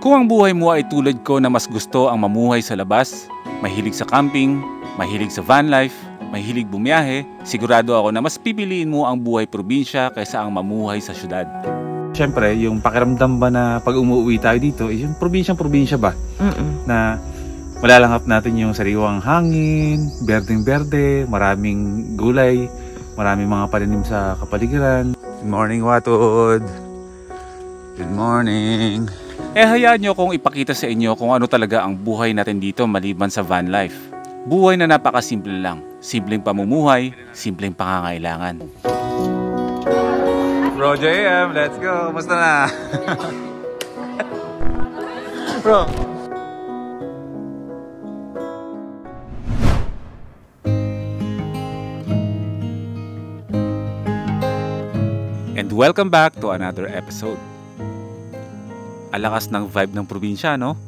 Kung ang buhay mo ay tulad ko na mas gusto ang mamuhay sa labas, mahilig sa camping, mahilig sa van life, mahilig bumiyahe, sigurado ako na mas pipiliin mo ang buhay probinsya kaysa ang mamuhay sa syudad. Siyempre, yung pakiramdam ba na pag umuwi tayo dito, yung probinsyang-probinsya ba? Na malalanghap natin yung sariwang hangin, berdeng-berde, maraming gulay, maraming mga pananim sa kapaligiran. Good morning, Watod! Good morning! Hayaan nyo kung ipakita sa inyo kung ano talaga ang buhay natin dito maliban sa van life. Buhay na napakasimple lang. Simpleng pamumuhay, simpleng pangangailangan. Bro, JM, let's go! Basta na? Bro! And welcome back to another episode. Alakas ng vibe ng probinsya, no?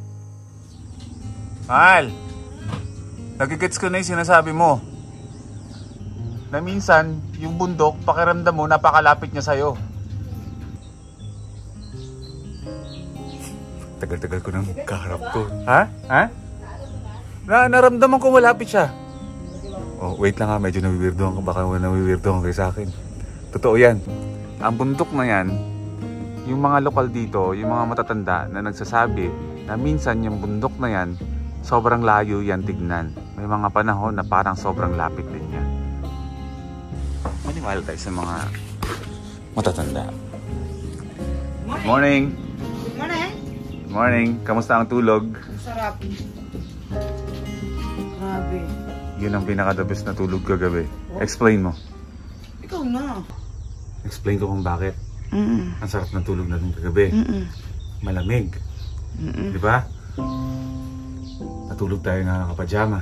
Mahal! Nagigets ko na yung sinasabi mo. Na minsan, yung bundok, pakiramdam mo, napakalapit niya sa'yo. Tagal-tagal ko nang kaharap ko. Ha? Ha? Naramdaman ko malapit siya. Oh, wait lang ha, medyo nawiwirdohan ko. Baka nawiwirdohan kayo sa akin. Totoo yan. Ang bundok na yan, yung mga lokal dito, yung mga matatanda na nagsasabi na minsan yung bundok na yan, sobrang layo yan tignan. May mga panahon na parang sobrang lapit din yan. Maniwala tayo sa mga matatanda. Good morning! Good morning! Good morning! Kamusta ang tulog? Sarap. Grabe. Yun ang pinaka-the best na tulog kagabi. Explain mo. Ikaw na. Explain ko kung bakit. Ang sarap ng tulog natin kagabi. Malamig. Di ba? Natulog tayo na nakapajama.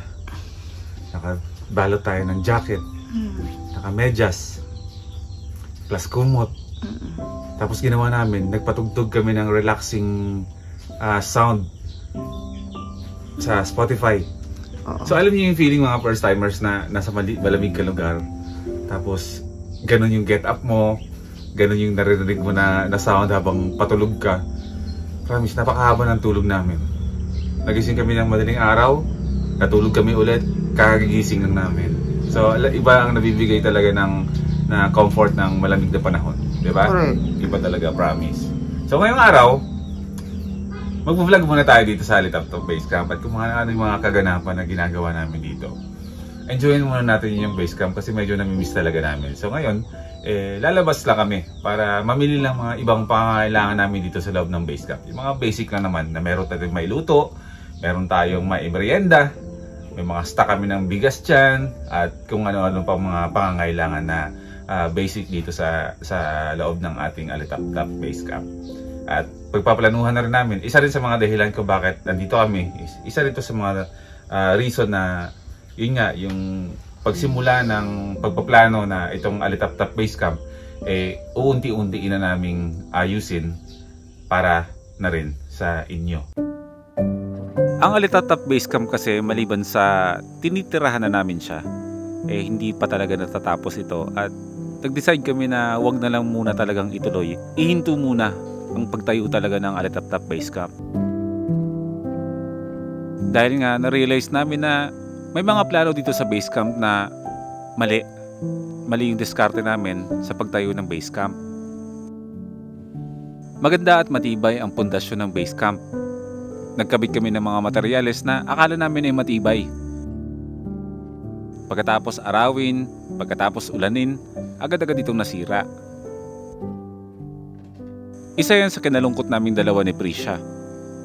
Nakabalot tayo ng jacket. Nakamedyas. Plus kumot. Tapos ginawa namin, nagpatugtog kami ng relaxing sound sa Spotify. So alam niyo yung feeling mga first timers na nasa malamig ka lugar. Tapos ganun yung get up mo. Ganun yung naririnig mo na sound habang patulog ka. Promise, napakahaba ng tulog namin. Nagising kami ng madaling araw, natulog kami ulit, kakagising lang namin. So, iba ang nabibigay talaga na comfort ng malamig na panahon. Diba? Iba talaga, promise. So, ngayong araw, mag-vlog muna tayo dito sa Alitaptap Base Camp at kung ano yung mga kaganapan na ginagawa namin dito. Enjoyin muna natin yung base camp kasi medyo namimiss talaga namin. So ngayon, lalabas lang kami para mamili lang mga ibang pangangailangan namin dito sa loob ng base camp. Yung mga basic lang naman na meron tayong may luto, meron tayong may merienda, may mga stock kami ng bigas dyan, at kung ano-ano pa mga pangangailangan na basic dito sa loob ng ating Alitaptap Base Camp. At pagpaplanuhan na rin namin, isa rin sa mga dahilan ko bakit nandito kami, isa rin to sa mga reason na yun nga, yung pagsimula ng pagpaplano na itong Alitaptap Base Camp, uunti-untiin na naming ayusin para na rin sa inyo. Ang Alitaptap Base Camp kasi maliban sa tinitirahan na namin siya, hindi pa talaga natatapos ito at nag-decide kami na wag na lang muna talagang ituloy. Ihinto muna ang pagtayo talaga ng Alitaptap Base Camp. Dahil nga na-realize namin na may mga plano dito sa base camp na mali yung diskarte namin sa pagtayo ng base camp. Maganda at matibay ang pundasyon ng base camp. Nagkabit kami ng mga materyales na akala namin ay matibay. Pagkatapos arawin, pagkatapos ulanin, agad-agad itong nasira. Isa yan sa kinalungkot naming dalawa ni Prisha.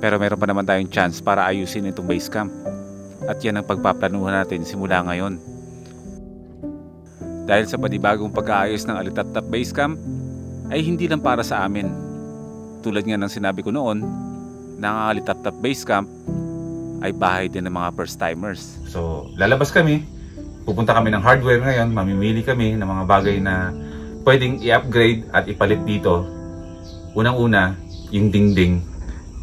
Pero meron pa naman tayong chance para ayusin itong base camp. At yan ang pagpaplanuhan natin simula ngayon. Dahil sa panibagong pag-aayos ng Alitaptap Base Camp ay hindi lang para sa amin. Tulad nga ng sinabi ko noon, na ang Alitaptap Base Camp ay bahay din ng mga first timers. So lalabas kami, pupunta kami ng hardware ngayon, mamimili kami ng mga bagay na pwedeng i-upgrade at ipalit dito. Unang-una, yung dingding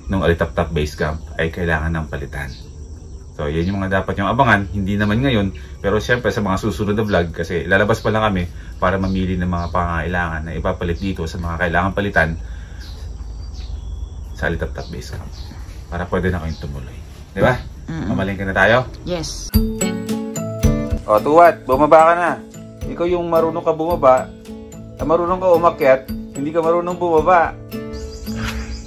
ng Alitaptap Base Camp ay kailangan ng palitan. So yan yung mga dapat yung abangan, hindi naman ngayon, pero syempre sa mga susunod na vlog kasi lalabas pa lang kami para mamili ng mga pangangailangan na ipapalit dito sa mga kailangan palitan sa Alitaptap Base Camp. Para pwede na kayong tumuloy. Di ba? Mamalingke na tayo? Yes. O, Tuwad, bumaba ka na. Ikaw yung marunong ka bumaba, marunong ka umakyat, hindi ka marunong bumaba.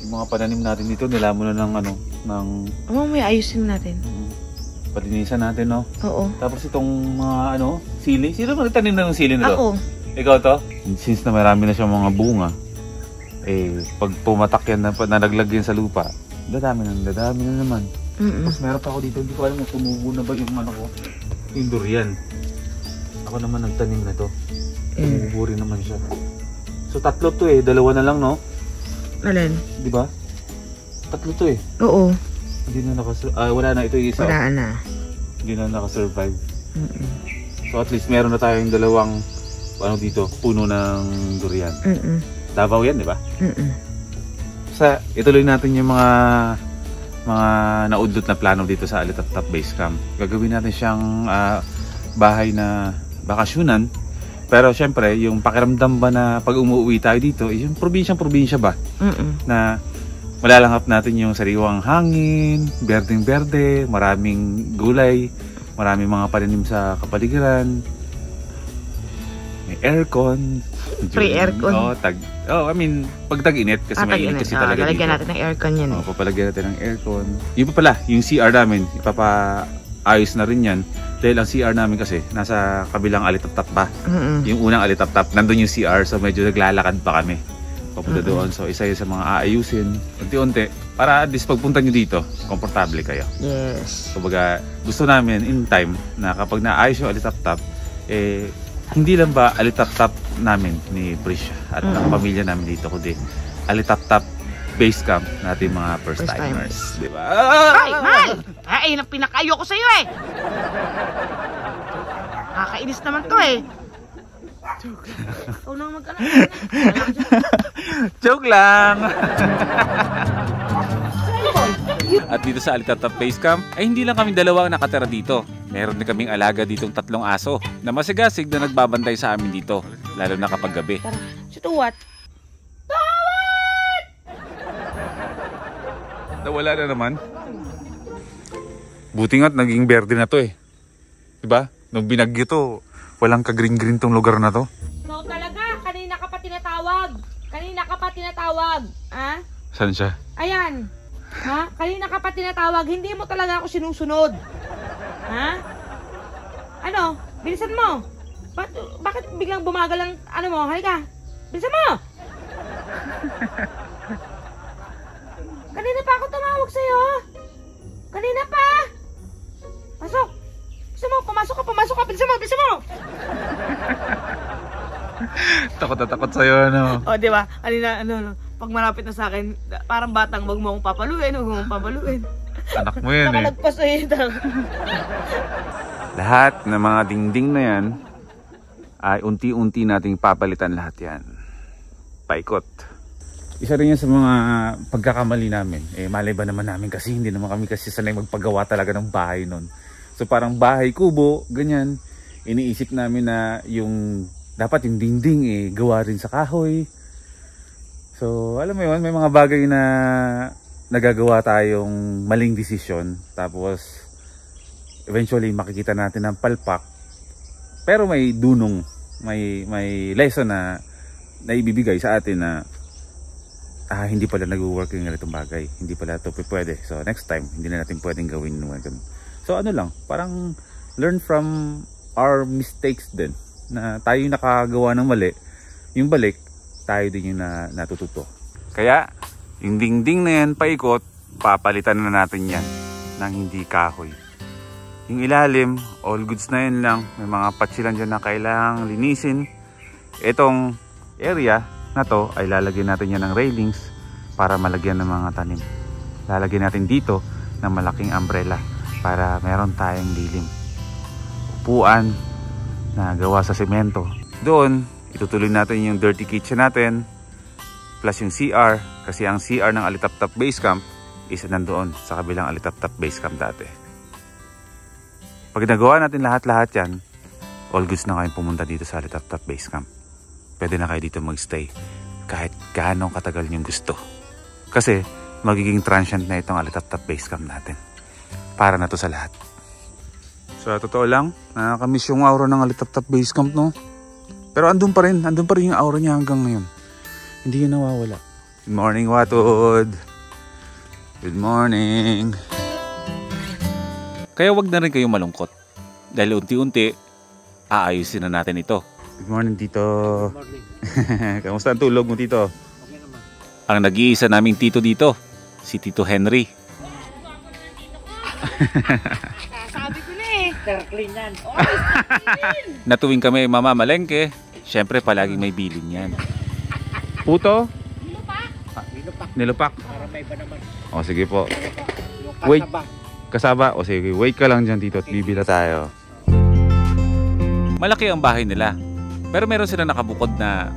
Yung mga pananim natin dito, nilamon na ng May ayusin natin. palinisan natin, no? Oo. Tapos itong mga sili. Sino ba nagtanim na ng sili na to? Ako. Ikaw to? Since na marami na siyang mga bunga, pag pumatak yan na nalaglag yan sa lupa, dadami na naman. Tapos meron pa ako dito, hindi ko alam kung tumubo na ba yung yung durian. Ako naman nagtanim na to. Tumubo rin naman siya. So tatlo to dalawa na lang, no? Alin? Di ba? Tatlo to Oo. Hindi na wala na ito yung isa. Wala na. Hindi na nakasurvive. So at least meron na tayong dalawang dito, puno ng durian. Davao yan, di ba? Sa ituloy natin yung mga naudlot na plano dito sa Alitaptap Base Camp. Gagawin natin siyang bahay na bakasyunan. Pero syempre, yung pakiramdam ba na pag umuwi tayo dito, yung probinsya ba? Na malalanghap natin yung sariwang hangin, berdeng-berde, maraming gulay, maraming mga pananim sa kapaligiran. May aircon. Free aircon. Pag tag-init kasi may init kasi talaga lalagyan dito. natin ng aircon yan. Papalagyan natin ng aircon. Yung pa pala, yung CR namin, ipapaayos na rin yan. Dahil ang CR namin kasi, nasa kabilang Alitaptap pa. Yung unang Alitaptap, nandun yung CR, so medyo naglalakad pa kami. Papunta doon. So isa yun sa mga aayusin, unti-unti, para at least pagpunta nyo dito, komportable kayo. Yes. Kumbaga, gusto namin in time na kapag naayos yung Alitaptap, hindi lang ba Alitaptap namin ni Prisha at ng pamilya namin dito, kundi Alitaptap Base Camp natin mga first timers, di ba? Ay, Mal! Ay, pinakayo ko sa'yo Nakakainis naman to Joke lang. Ikaw nang mag-alala. Joke lang! At dito sa Alitaptap Base Camp, ay hindi lang kami dalawa ang nakatira dito. Meron din kaming alaga ditong 3 aso na masigasig na nagbabantay sa amin dito, lalo na kapag gabi. Si Tuwad. Nawala na naman. Buti nga't naging berde na to Diba? Nung binagyo to, walang ka-green-green tong lugar na to. No, talaga. Kanina ka pa tinatawag. Ha? Saan siya? Ayan. Ha? Kanina ka pa tinatawag. Hindi mo talaga ako sinusunod. Ha? Ano? Bilisan mo. Bakit biglang bumagal ang mo? Halika. Bilisan mo. Kanina pa ako tumawag sa'yo. Kanina pa. Pasok. Bilisan mo. Pumasok ka. Bilisan mo. Takot na takot sa'yo, Di ba? Kanina, pag malapit na sa akin, parang batang, wag mo akong papaluin. Anak mo yan Nakalagpas Lahat ng mga dingding na yan, ay unti-unti nating papalitan lahat yan. Paikot. Isa rin yan sa mga pagkakamali namin. Malay ba naman namin kasi hindi naman kami kasi sanay magpagawa talaga ng bahay nun. So parang bahay kubo, ganyan. Iniisip namin na dapat yung dingding gawa rin sa kahoy. So alam mo yun, may mga bagay na nagagawa tayong maling desisyon. Tapos eventually makikita natin ng palpak. Pero may dunong, may lesson na ibibigay sa atin na hindi pala nag-work yung ganitong bagay. Hindi pala ito pwede. So next time, hindi na natin pwedeng gawin naman ganun. So lang, parang learn from our mistakes din. Na tayo yung nakagawa ng mali, yung balik, tayo din yung natututo. Kaya, yung dingding na yan paikot, papalitan na natin yan ng hindi kahoy. Yung ilalim, all goods na yan lang. May mga patsi lang dyan na kailangang linisin. Itong area na to ay lalagyan natin yan ng railings para malagyan ng mga tanim. Lalagyan natin dito ng malaking umbrella para meron tayong dilim. Upuan na gawa sa semento. Doon, itutuloy natin yung dirty kitchen natin plus yung CR kasi ang CR ng Alitaptap Base Camp isa nandoon sa kabilang Alitaptap Base Camp dati. Pag nagawa natin lahat-lahat yan, all goods na kayong pumunta dito sa Alitaptap Base Camp. Pwede na kayo dito magstay kahit gaano katagal yung gusto. Kasi magiging transient na itong Alitaptap Base Camp natin. Para na to sa lahat. So totoo lang, nakakamiss yung aura ng Alitaptap Base Camp, no? Pero andun pa rin yung aura niya hanggang ngayon. Hindi yun nawawala. Good morning, Watod! Good morning! Kaya wag na rin kayong malungkot. Dahil unti-unti, aayusin na natin ito. Good morning, Tito. Good morning. Kamusta ang tulog mo, Tito? Okay naman. Ang nag-iisa naming tito dito, si Tito Henry. Sabi ko na eh. Sir, clean yan. Na tuwing kami mamamalengke, syempre palaging may bilin yan. Puto? Nilupak. Para may iba naman. O sige po. Yung Wait. kasaba. Kasaba? O sige, wait ka lang dyan, Tito, at bibila tayo. Malaki ang bahay nila. Pero meron silang nakabukod na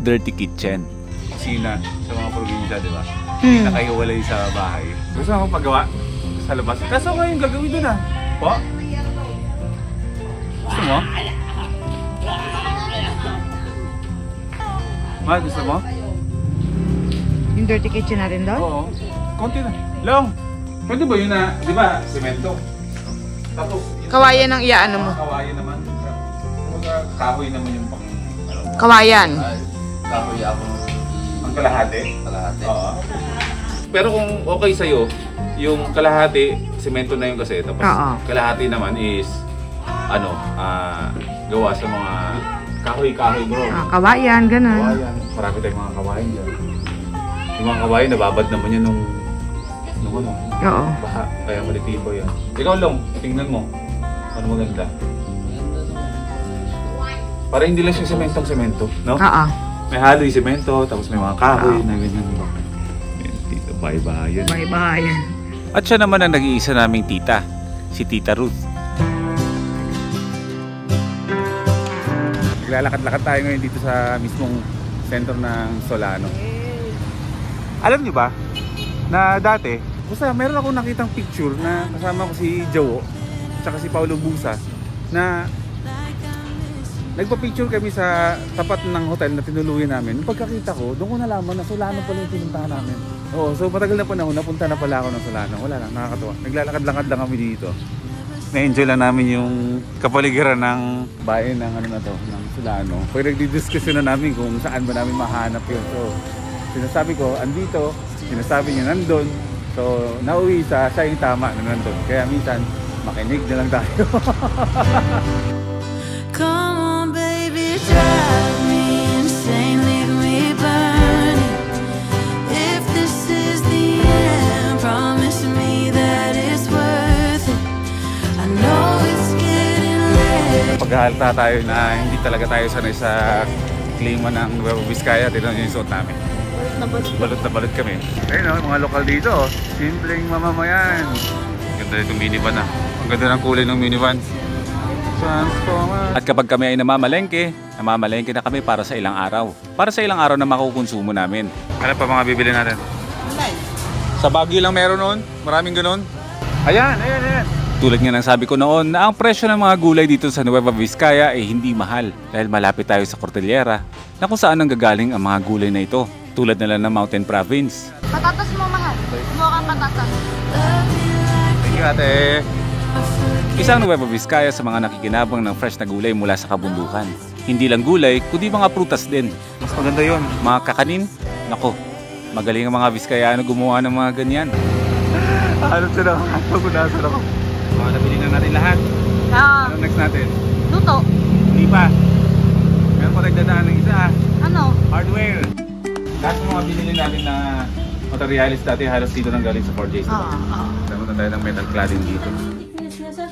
dirty kitchen. Kusina sa mga probinsya, di ba? Nakahiwalay sa bahay. Gusto mo paggawa sa labas? Kaso ngayon gagawin doon ah. Po? Gusto mo? Ma, gusto mo? Yung dirty kitchen natin doon? Oo. Konti na. Long! Pwede ba yun na, di ba, semento? Tapos, Kawayan ang iyaano mo. kawayan naman. Kahoy naman yung pang... Kawayan. Kahoy ako Ang kalahati? kalahati. Oo. Pero kung okay sa'yo, yung kalahati, semento na yun kasi. Tapos Oo. kalahati naman is, gawa sa mga kahoy-kahoy bro. Kawayan, ganun. Kawayan. Marami tayong mga kawayan dyan. Yung mga kawayan, nababad naman yun nung Oo. baha. Kaya malitibo yan. Ikaw lang, tingnan mo. Ano maganda? Para hindi lang siya sementong-semento, no? Oo. May halo yung semento, tapos may mga kahoy na ganyan. Dito, bye-bye. Bye-bye. At siya naman ang nag-iisa naming tita, si Tita Ruth. Naglalakad-lakad tayo ngayon dito sa mismong sentro ng Solano. Alam niyo ba, na dati, basta meron akong nakitang picture na kasama ko si Jowo, tsaka si Paulo Busa, na nagpa-picture kami sa tapat ng hotel na tinuluyan namin. Nung pagkakita ko, doon ko nalaman na Solano pala yung pinuntahan namin. Oo, so matagal na panahon, napunta na pala ako ng Solano. Wala lang, nakakatuwa. Naglalakad-lakad lang kami dito. Na-enjoy lang namin yung kapaligiran ng bayan ng ng Solano. Pag nagdidiskusyon na namin kung saan ba namin mahanap yun. So, sinasabi ko, andito. Sinasabi niya, nandun. So, nauwi siya yung tama na nandun. Kaya minsan, makinig na lang tayo. Come on, baby, drive me insane, leave me burning. If this is the end, promise me that it's worth it. I know it's getting late. Paghahalata tayo na hindi talaga tayo sanay sa klima ng Nueva Vizcaya. Tignan nyo yung suot namin. Balot na balot kami. Ayun mga lokal dito. Simpleng mamamayan. Ganda itong minivan ah. Ang ganda ng kulay ng minivan. At kapag kami ay namamalengke na kami para sa ilang araw. Para sa ilang araw na makukonsumo namin. Ano pa mga bibili natin? Sa Baguio lang meron noon. Maraming ganun. Ayan. Tulad nga ng sabi ko noon na ang presyo ng mga gulay dito sa Nueva Vizcaya ay hindi mahal. Dahil malapit tayo sa Cordillera na kung saan ang gagaling ang mga gulay na ito. Tulad na lang ng Mountain Province. Patatas mo mahal. Kumuha kang patatas. Thank you, ate. Isang Nueva Vizcaya sa mga nakikinabang ng fresh na gulay mula sa kabundukan. Hindi lang gulay, kundi mga prutas din. Mas maganda yon. Mga kakanin, nako, magaling ang mga Vizcayano gumawa ng mga ganyan. Ano sila? Nagunasan ako. Mga nabili na natin lahat. Ano next natin? Luto. Hindi pa. Meron pa nagdadaan ng isa. Ano? Hardware. Lahat ng mga binili natin na materialis dati halos dito nang galing sa 4Js. Meron na tayo ng metal cladding dito.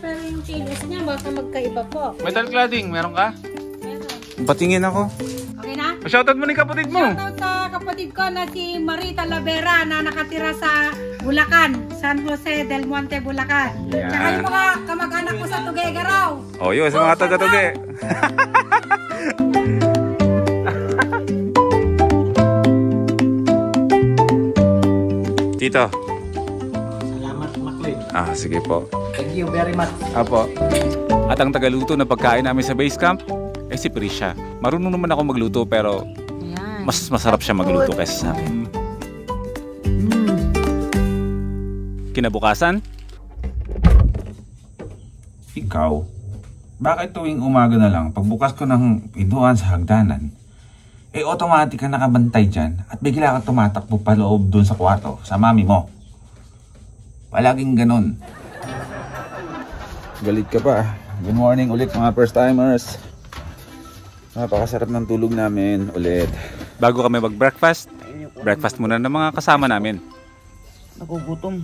Pero yung chinos niya baka magkaiba po. Metal cladding, meron ka? Meron. Patingin ako. Okay na? Shoutout mo ni kapatid mo. Shoutout sa kapatid ko na si Marita Lavera na nakatira sa Bulacan, San Jose del Monte, Bulacan. Yan. Tsaka yung mga kamag-anak ko sa Tuguegarao. Oh, yun, sa mga taga-tugi. Tito. Salamat, Maclean. Sige po. Thank you very much. Apo. At ang tagaluto na pagkain namin sa base camp, si Prisha. Marunong naman ako magluto pero mas masarap siya magluto kaysa sa akin. Kinabukasan, ikaw, bakit tuwing umaga na lang, pagbukas ko ng pintuan sa hagdanan, automatic ka nakabantay dyan at bigla ka tumatakbo pa loob dun sa kwarto, sa mami mo. Palaging ganon. Galit ka pa. Good morning ulit mga first timers. Napakasarap ng tulog namin ulit. Bago kami mag-breakfast, breakfast muna ng mga kasama namin. Nagugutom.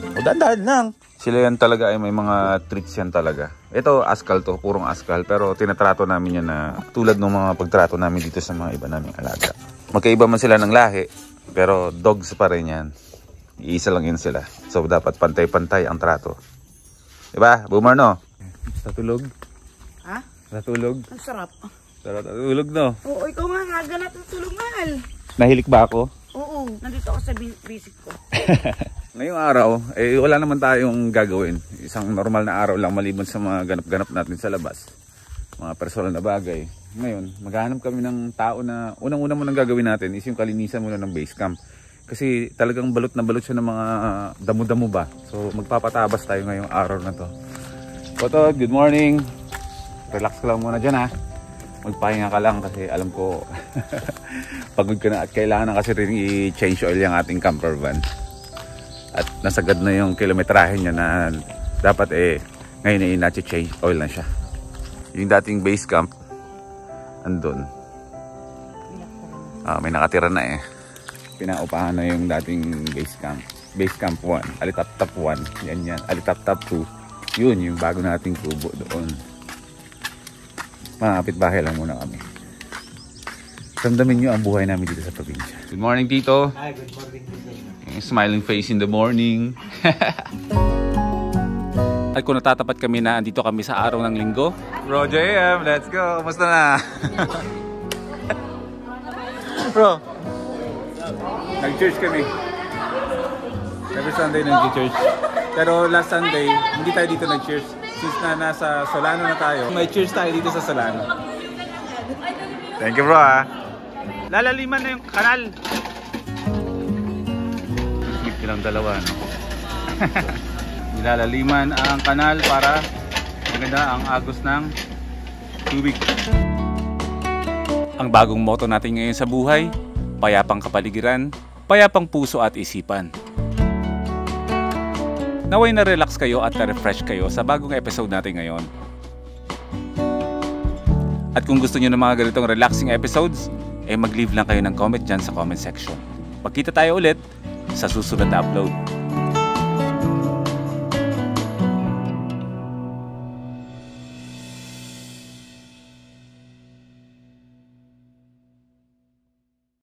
O dandahan lang. Sila yan talaga ay may mga tricks yan talaga. Ito askal to, purong askal. Pero tinatrato namin yan na tulad ng mga pagtrato namin dito sa mga iba naming alaga. Magkaiba man sila ng lahi, pero dogs pa rin yan. Iisa lang yun sila. So dapat pantay-pantay ang trato. Diba? Boomer no? Sa tulog? Ha? Sa tulog? Ang sarap. Sarap sa tulog no? Oo, ikaw nga naganap ng tulog, mahal. Nahilik ba ako? Oo, nandito ako sa basic ko. Ngayong araw, wala naman tayong gagawin. Isang normal na araw lang maliban sa mga ganap-ganap natin sa labas. Mga personal na bagay. Ngayon, maghahanap kami ng tao na unang-una munang gagawin natin is yung kalinisan muna ng base camp. Kasi talagang balot na balot siya ng mga damo-damo ba. So magpapatabas tayo ngayong araw na to. Potod, good morning. Relax ka lang muna dyan ha. Magpahinga ka lang kasi alam ko pagod ka na at kailangan na kasi rin i-change oil yung ating camper van. At nasagad na yung kilometrahe niya na dapat ngayon na-change oil na siya. Yung dating base camp andun. May nakatira na pinaupahan na yung dating base camp. Base camp 1, Alitap-Tap 1. Yan. Alitap-Tap 2. Yun yung bago nating kubo doon. Mga kapitbahay lang muna kami. Ramdamin nyo ang buhay namin dito sa probinsya. Good morning, Tito. Ay, good morning. Smiling face in the morning. At kung natatapat kami na andito kami sa araw ng linggo. Bro, JM, let's go. Kumusta na? Bro, nag-church kami. Every Sunday nag-church. Pero last Sunday, hindi tayo dito nag-church. Since na nasa Solano na tayo, may church tayo dito sa Solano. Thank you bro ha. Lalaliman na yung kanal. Sleep nilang dalawa no? Nilalaliman ang kanal para maganda ang agos ng tubig. Ang bagong motto natin ngayon sa buhay, payapang kapaligiran, payapang puso at isipan. Naway na relax kayo at na-refresh kayo sa bagong episode natin ngayon. At kung gusto niyo ng mga ganitong relaxing episodes, mag-leave lang kayo ng comment dyan sa comment section. Magkita tayo ulit sa susunod na upload.